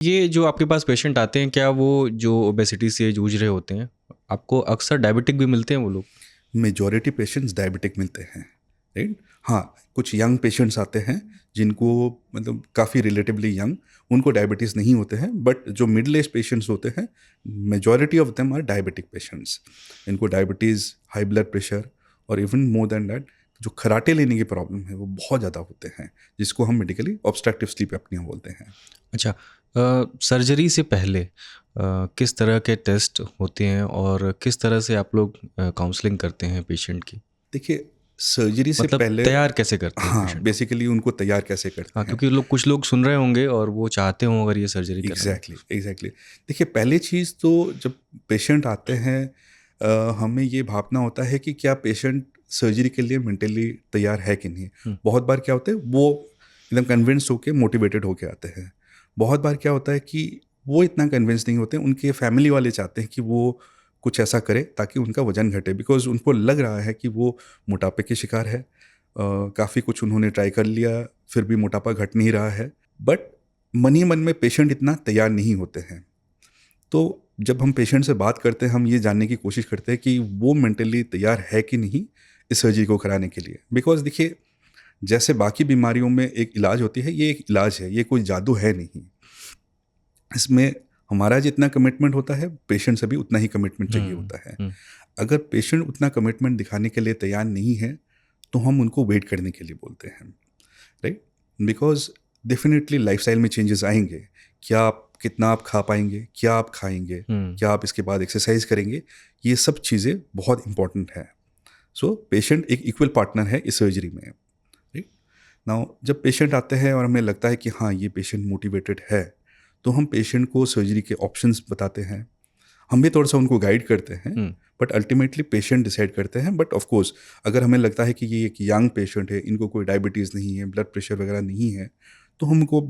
ये जो आपके पास पेशेंट आते हैं, क्या वो जो ओबेसिटी से जूझ रहे होते हैं, आपको अक्सर डायबिटिक भी मिलते हैं वो लोग? मेजॉरिटी पेशेंट्स डायबिटिक मिलते हैं, राइट। हाँ, कुछ यंग पेशेंट्स आते हैं जिनको मतलब काफ़ी रिलेटिवली यंग, उनको डायबिटीज़ नहीं होते हैं, बट जो मिडिल एज पेशेंट्स होते हैं majority of them are diabetic patients. इनको डायबिटीज़, हाई ब्लड प्रेशर और इवन मोर देन दैट जो खराटे लेने की प्रॉब्लम है वो बहुत ज़्यादा होते हैं, जिसको हम मेडिकली ऑब्स्ट्रक्टिव स्लीप एपनिया बोलते हैं। अच्छा, सर्जरी से पहले किस तरह के टेस्ट होते हैं और किस तरह से आप लोग काउंसलिंग करते हैं पेशेंट की? देखिए, सर्जरी से मतलब पहले, तैयार कैसे करते हैं हाँ, पेशेंट को? बेसिकली उनको तैयार कैसे करते हाँ, हैं। क्योंकि कुछ लोग सुन रहे होंगे और वो चाहते हों अगर ये सर्जरी कराना। Exactly exactly. देखिए, पहली चीज़ तो जब पेशेंट आते हैं हमें ये भापना होता है कि क्या पेशेंट सर्जरी के लिए मेंटली तैयार है कि नहीं। हुँ, बहुत बार क्या होता है, वो एकदम कन्विंस होके मोटिवेटेड होके आते हैं। बहुत बार क्या होता है कि वो इतना कन्विंस नहीं होते, उनके फैमिली वाले चाहते हैं कि वो कुछ ऐसा करे ताकि उनका वजन घटे, बिकॉज उनको लग रहा है कि वो मोटापे के शिकार है। काफ़ी कुछ उन्होंने ट्राई कर लिया, फिर भी मोटापा घट नहीं रहा है। बट मन ही मन में पेशेंट इतना तैयार नहीं होते हैं। तो जब हम पेशेंट से बात करते हैं, हम ये जानने की कोशिश करते हैं कि वो मेंटली तैयार है कि नहीं इस सर्जरी को कराने के लिए। बिकॉज देखिए, जैसे बाकी बीमारियों में एक इलाज होती है, ये एक इलाज है, ये कोई जादू है नहीं। इसमें हमारा जितना कमिटमेंट होता है, पेशेंट से भी उतना ही कमिटमेंट चाहिए हुँ, होता है। हुँ, अगर पेशेंट उतना कमिटमेंट दिखाने के लिए तैयार नहीं है, तो हम उनको वेट करने के लिए बोलते हैं, राइट। बिकॉज डेफिनेटली लाइफस्टाइल में चेंजेस आएंगे। क्या आप कितना आप खा पाएंगे, क्या आप खाएंगे, हुँ। क्या आप इसके बाद एक्सरसाइज करेंगे, ये सब चीज़ें बहुत इंपॉर्टेंट है। सो पेशेंट एक इक्वल पार्टनर है इस सर्जरी में, राइट। नाउ जब पेशेंट आते हैं और हमें लगता है कि हाँ, ये पेशेंट मोटिवेटेड है, तो हम पेशेंट को सर्जरी के ऑप्शंस बताते हैं। हम भी थोड़ा सा उनको गाइड करते हैं, हुँ, बट अल्टीमेटली पेशेंट डिसाइड करते हैं। बट ऑफ कोर्स, अगर हमें लगता है कि ये एक यंग पेशेंट है, इनको कोई डायबिटीज़ नहीं है, ब्लड प्रेशर वगैरह नहीं है, तो हम उनको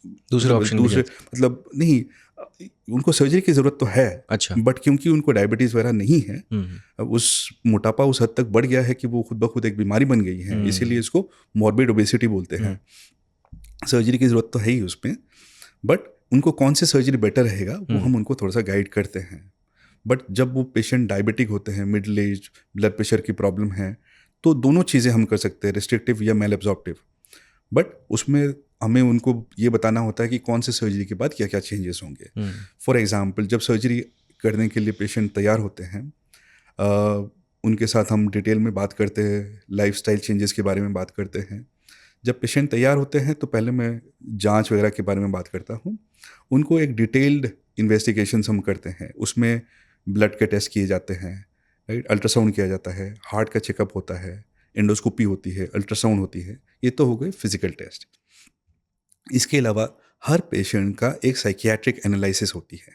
दूसरे मतलब ऑप्शन भी दूसरे जाते हैं। मतलब नहीं, उनको सर्जरी की ज़रूरत तो है, अच्छा। बट क्योंकि उनको डायबिटीज़ वगैरह नहीं है, हुँ, हुँ, अब उस मोटापा उस हद तक बढ़ गया है कि वो खुद ब खुद एक बीमारी बन गई है, इसीलिए हुँ, इसको मॉर्बिड ओबेसिटी बोलते हुँ, हैं। सर्जरी की ज़रूरत तो है ही उसमें, बट उनको कौन सी सर्जरी बेटर रहेगा वो हुँ, हम उनको थोड़ा सा गाइड करते हैं। बट जब वो पेशेंट डायबिटिक होते हैं, मिडिल एज, ब्लड प्रेशर की प्रॉब्लम है, तो दोनों चीज़ें हम कर सकते हैं, रिस्ट्रिक्टिव या मेल एब्जॉर्प्टिव। बट उसमें हमें उनको ये बताना होता है कि कौन से सर्जरी के बाद क्या क्या चेंजेस होंगे। हुँ, फॉर एग्जांपल, जब सर्जरी करने के लिए पेशेंट तैयार होते हैं, उनके साथ हम डिटेल में बात करते हैं, लाइफस्टाइल चेंजेस के बारे में बात करते हैं। जब पेशेंट तैयार होते हैं तो पहले मैं जांच वगैरह के बारे में बात करता हूँ। उनको एक डिटेल्ड इन्वेस्टिगेशंस हम करते हैं, उसमें ब्लड के टेस्ट किए जाते हैं, राइट, अल्ट्रासाउंड किया जाता है, हार्ट का चेकअप होता है, एंडोस्कोपी होती है, अल्ट्रासाउंड होती है। ये तो हो गए फिजिकल टेस्ट। इसके अलावा हर पेशेंट का एक साइकियाट्रिक एनालिसिस होती है,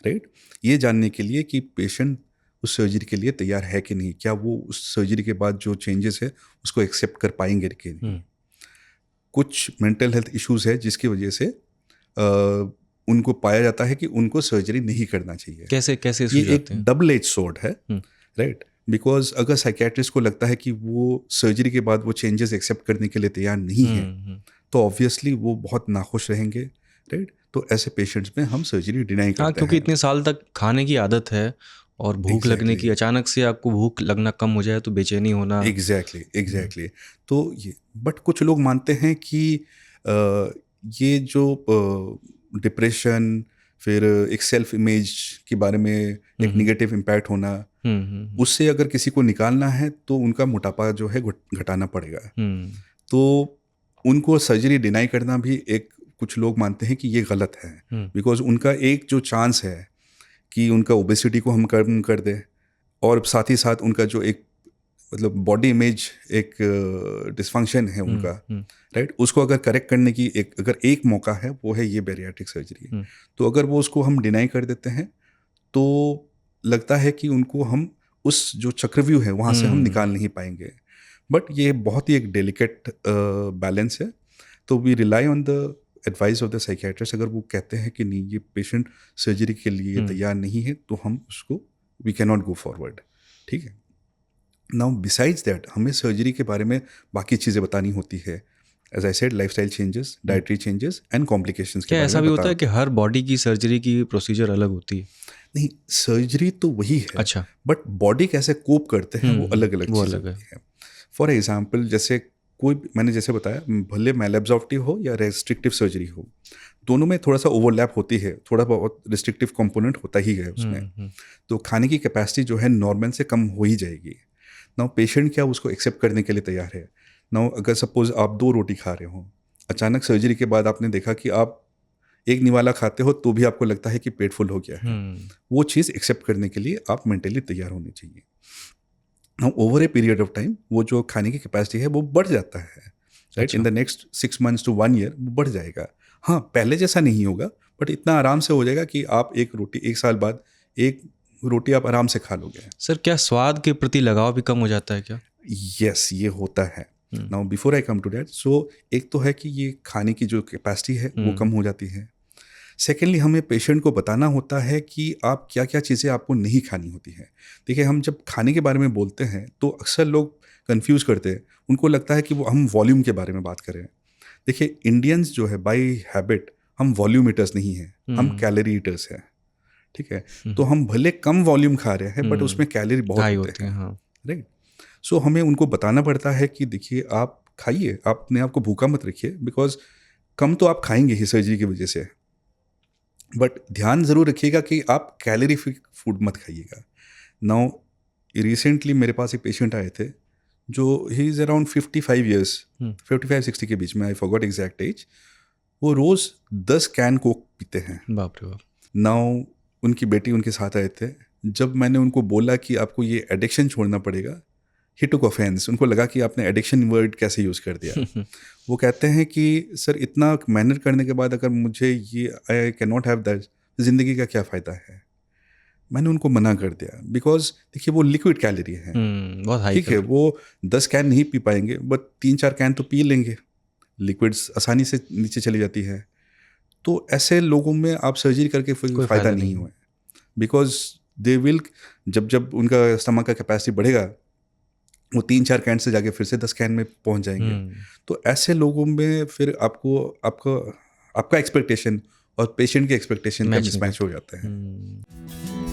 राइट। ये जानने के लिए कि पेशेंट उस सर्जरी के लिए तैयार है कि नहीं, क्या वो उस सर्जरी के बाद जो चेंजेस है उसको एक्सेप्ट कर पाएंगे कि नहीं। हुँ। कुछ मेंटल हेल्थ इश्यूज है जिसकी वजह से उनको पाया जाता है कि उनको सर्जरी नहीं करना चाहिए। कैसे कैसे ये इश्यूज़ एक आते हैं? डबल एज सोर्ड है, हुँ, राइट। बिकॉज अगर साइकेट्रिस्ट को लगता है कि वो सर्जरी के बाद वो चेंजेस एक्सेप्ट करने के लिए तैयार नहीं है, हुँ, हुँ। तो ऑब्वियसली वो बहुत नाखुश रहेंगे, राइट। तो ऐसे पेशेंट्स में हम सर्जरी डिनाई हाँ, करते क्योंकि हैं। इतने साल तक खाने की आदत है और भूख लगने एग्जैक्टली की, अचानक से आपको भूख लगना कम हो जाए तो बेचैनी होना। एग्जैक्टली हुँ, एग्जैक्टली। तो ये, बट कुछ लोग मानते हैं कि अ, ये जो डिप्रेशन, फिर एक सेल्फ इमेज के बारे में हुँ, एक हुँ, निगेटिव इम्पैक्ट होना, हुँ, हुँ, हुँ, उससे अगर किसी को निकालना है तो उनका मोटापा जो है घटाना पड़ेगा। हुँ, तो उनको सर्जरी डिनाई करना भी एक, कुछ लोग मानते हैं कि ये गलत है। हुँ, बिकॉज उनका एक जो चांस है कि उनका ओबेसिटी को हम कम कर दें, और साथ ही साथ उनका जो एक मतलब बॉडी इमेज एक डिस्फंक्शन है हुँ, उनका, हुँ, राइट, उसको अगर करेक्ट करने की एक अगर एक मौका है, वो है ये बैरियाट्रिक सर्जरी। हुँ, तो अगर वो उसको हम डिनाई कर देते हैं, तो लगता है कि उनको हम उस जो चक्रव्यूह है वहाँ से हम हुँ, निकाल नहीं पाएंगे। बट ये बहुत ही एक डेलिकेट बैलेंस है। तो we rely on the advice of the psychiatrist. अगर वो कहते हैं कि नहीं, ये पेशेंट सर्जरी के लिए हुँ, तैयार नहीं है, तो हम उसको we can not go forward. ठीक है। नाउ बिसाइड्स दैट हमें सर्जरी के बारे में बाकी चीज़ें बतानी होती है, as I said, lifestyle changes, dietary changes and complications के क्या बारे ऐसा में भी बता होता है रहा कि हर बॉडी की सर्जरी की प्रोसीजर अलग होती है? हूँ। नहीं, सर्जरी तो वही है, अच्छा। बट बॉडी कैसे कोप करते हैं वो अलग अलग वो चीज़ अलग है। होती है। फॉर एग्जाम्पल, जैसे मैंने जैसे बताया, भले मैलएब्जॉर्प्टिव हो या रेस्ट्रिक्टिव सर्जरी हो, दोनों में थोड़ा सा ओवरलैप होती है, थोड़ा बहुत रिस्ट्रिक्टिव कंपोनेंट होता ही है उसमें। तो खाने की कैपेसिटी जो है नॉर्मल से कम हो ही जाएगी। नाउ पेशेंट क्या उसको एक्सेप्ट करने के लिए तैयार है? नाउ अगर सपोज आप 2 रोटी खा रहे हो, अचानक सर्जरी के बाद आपने देखा कि आप एक निवाला खाते हो तो भी आपको लगता है कि पेट फुल हो गया है। वो चीज़ एक्सेप्ट करने के लिए आप मेंटली तैयार होने चाहिए। Now over a period of time वो जो खाने की कैपेसिटी है वो बढ़ जाता है, right? In the next 6 months to 1 year वो बढ़ जाएगा। हाँ, पहले जैसा नहीं होगा, बट इतना आराम से हो जाएगा कि आप एक रोटी 1 साल बाद एक रोटी आप आराम से खा लोगे। सर, क्या स्वाद के प्रति लगाव भी कम हो जाता है क्या? यस, ये होता है। Now before I come to that, so एक तो है कि ये खाने की जो कैपेसिटी है वो कम हो जाती है। सेकेंडली, हमें पेशेंट को बताना होता है कि आप क्या क्या चीज़ें आपको नहीं खानी होती हैं। देखिए, हम जब खाने के बारे में बोलते हैं तो अक्सर लोग कंफ्यूज करते हैं, उनको लगता है कि वो हम वॉल्यूम के बारे में बात कर रहे हैं। देखिए, इंडियंस जो है बाय हैबिट हम वॉल्यूम ईटर्स नहीं हैं, हम कैलोरी ईटर्स हैं, ठीक है? तो हम भले कम वॉल्यूम खा रहे हैं बट उसमें कैलोरी बहुत हाई होते होते हैं, हैं। हाँ। राइट? सो हमें उनको बताना पड़ता है कि देखिए, आप खाइए, आप अपने आप को भूखा मत रखिए, बिकॉज कम तो आप खाएंगे ही सर्जरी की वजह से, बट ध्यान ज़रूर रखिएगा कि आप कैलोरीफिक फूड मत खाइएगा। नाउ रिसेंटली मेरे पास एक पेशेंट आए थे जो ही इज़ अराउंड 55 ईयर्स, 55-60 के बीच में, आई फॉरगॉट एग्जैक्ट एज। वो रोज़ 10 कैन कोक पीते हैं। बाप रे बाप। नाउ उनकी बेटी उनके साथ आए थे। जब मैंने उनको बोला कि आपको ये एडिक्शन छोड़ना पड़ेगा, ही टुक ऑफेंस। उनको लगा कि आपने एडिक्शन वर्ड कैसे यूज़ कर दिया। वो कहते हैं कि सर, इतना मेहनत करने के बाद अगर मुझे ये I can not have that, ज़िंदगी का क्या फ़ायदा है? मैंने उनको मना कर दिया, बिकॉज देखिए वो लिक्विड कैलोरी है, बहुत हाई ठीक है? वो 10 कैन नहीं पी पाएंगे बट 3-4 कैन तो पी लेंगे। लिक्विड्स आसानी से नीचे चली जाती है। तो ऐसे लोगों में आप सर्जरी करके कोई फ़ायदा नहीं हुआ, बिकॉज दे विल, जब जब उनका स्टमक का कैपेसिटी बढ़ेगा वो 3-4 कैन से जाके फिर से 10 कैन में पहुंच जाएंगे। तो ऐसे लोगों में फिर आपका एक्सपेक्टेशन और पेशेंट के एक्सपेक्टेशन का मिसमैच हो जाता है।